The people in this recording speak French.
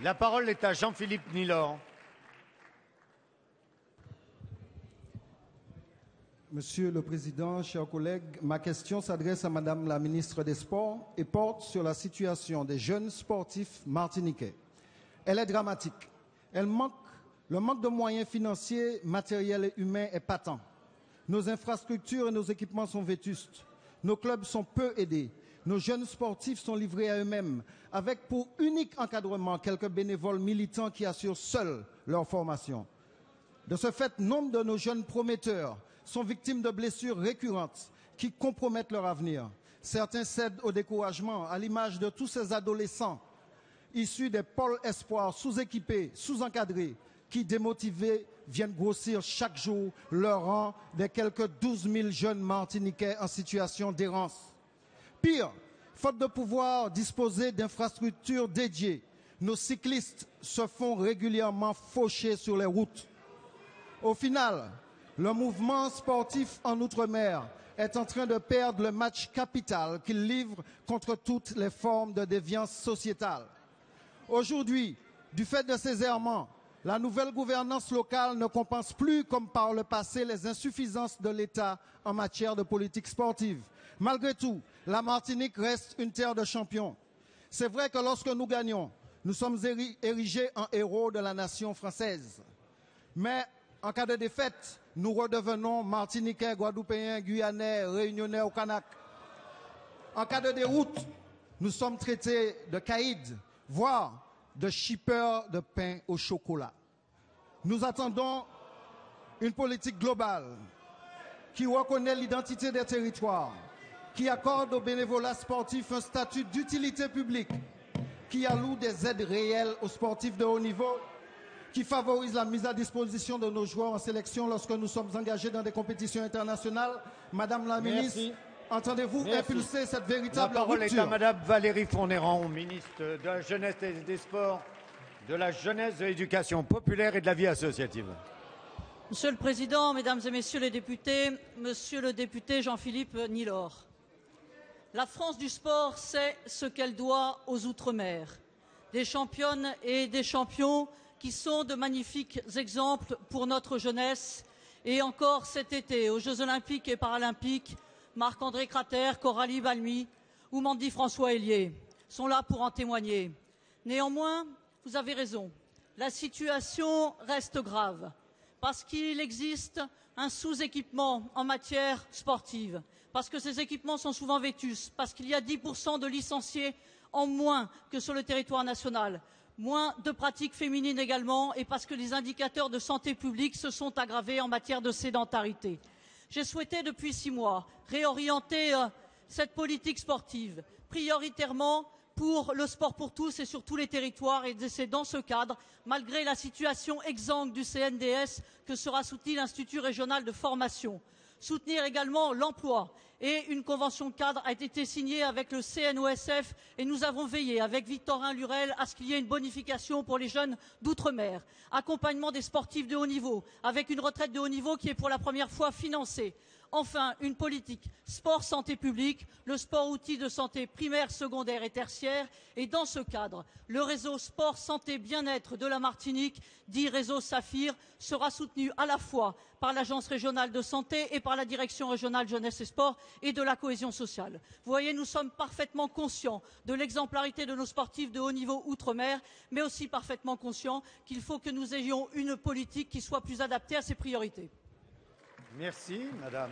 La parole est à Jean-Philippe Nilor. Monsieur le Président, chers collègues, ma question s'adresse à Madame la ministre des Sports et porte sur la situation des jeunes sportifs martiniquais. Elle est dramatique. Le manque de moyens financiers, matériels et humains est patent. Nos infrastructures et nos équipements sont vétustes. Nos clubs sont peu aidés. Nos jeunes sportifs sont livrés à eux-mêmes, avec pour unique encadrement quelques bénévoles militants qui assurent seuls leur formation. De ce fait, nombre de nos jeunes prometteurs sont victimes de blessures récurrentes qui compromettent leur avenir. Certains cèdent au découragement, à l'image de tous ces adolescents issus des pôles espoirs sous-équipés, sous-encadrés, qui, démotivés, viennent grossir chaque jour leur rang des quelques 12 000 jeunes martiniquais en situation d'errance. Pire, faute de pouvoir disposer d'infrastructures dédiées, nos cyclistes se font régulièrement faucher sur les routes. Au final, le mouvement sportif en Outre-mer est en train de perdre le match capital qu'il livre contre toutes les formes de déviance sociétale. Aujourd'hui, du fait de ces errements, la nouvelle gouvernance locale ne compense plus, comme par le passé, les insuffisances de l'État en matière de politique sportive. Malgré tout, la Martinique reste une terre de champions. C'est vrai que lorsque nous gagnons, nous sommes érigés en héros de la nation française. Mais en cas de défaite, nous redevenons Martiniquais, Guadeloupéens, Guyanais, Réunionnais ou Kanak. En cas de déroute, nous sommes traités de caïds, voire de shippers de pain au chocolat. Nous attendons une politique globale qui reconnaît l'identité des territoires, qui accorde au bénévolat sportif un statut d'utilité publique, qui alloue des aides réelles aux sportifs de haut niveau, qui favorise la mise à disposition de nos joueurs en sélection lorsque nous sommes engagés dans des compétitions internationales. Madame la ministre, entendez-vous impulser cette véritable rupture? La parole est à Madame Valérie Fournéran, ministre de la Jeunesse et des Sports, de la Jeunesse, de l'Éducation populaire et de la vie associative. Monsieur le Président, Mesdames et Messieurs les députés, Monsieur le député Jean-Philippe Nilor, la France du sport sait ce qu'elle doit aux Outre-mer, des championnes et des champions qui sont de magnifiques exemples pour notre jeunesse. Et encore cet été, aux Jeux Olympiques et Paralympiques, Marc-André Crater, Coralie Balmy ou Mandy François-Hélier sont là pour en témoigner. Néanmoins, vous avez raison, la situation reste grave parce qu'il existe un sous-équipement en matière sportive, parce que ces équipements sont souvent vétustes, parce qu'il y a 10% de licenciés en moins que sur le territoire national, moins de pratiques féminines également, et parce que les indicateurs de santé publique se sont aggravés en matière de sédentarité. J'ai souhaité depuis 6 mois réorienter cette politique sportive prioritairement pour le sport pour tous et sur tous les territoires, et c'est dans ce cadre, malgré la situation exsangue du CNDS, que sera soutenu l'Institut régional de formation. Soutenir également l'emploi, et une convention cadre a été signée avec le CNOSF et nous avons veillé avec Victorin Lurel à ce qu'il y ait une bonification pour les jeunes d'outre-mer. Accompagnement des sportifs de haut niveau avec une retraite de haut niveau qui est pour la première fois financée. Enfin, une politique sport santé publique, le sport outil de santé primaire, secondaire et tertiaire. Et dans ce cadre, le réseau sport santé bien-être de la Martinique, dit réseau Saphir, sera soutenu à la fois par l'Agence régionale de santé et par la Direction régionale jeunesse et sport et de la cohésion sociale. Vous voyez, nous sommes parfaitement conscients de l'exemplarité de nos sportifs de haut niveau outre-mer, mais aussi parfaitement conscients qu'il faut que nous ayons une politique qui soit plus adaptée à ces priorités. Merci, Madame.